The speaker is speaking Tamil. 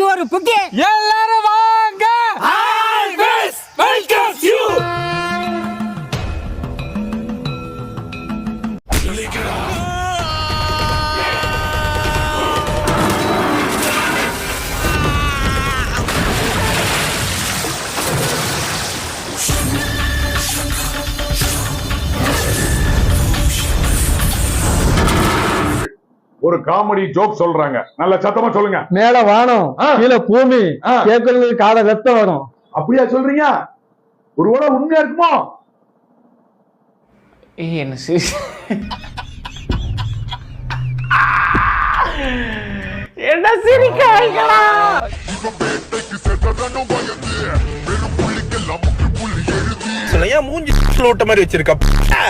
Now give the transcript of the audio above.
இன்னைக்கு ஒரு புட்டி. எல்லாரும் வாங்க. Always welcomes you. ஒரு காமெடி ஜோக் சொல்றாங்க, நல்ல சத்தமா சொல்லுங்க. மேல வானம், கீழே பூமி, கேட்கறவங்களுக்கு கால ரத்தம் வரும். அப்படியா சொல்றீங்க? ஒருவேளை உண்மையா இருக்குமோ? என்ன என்ன சிரிக்க வைக்கலாம். ஏன் மூஞ்சி ஓட்ட மாதிரி வச்சிருக்க?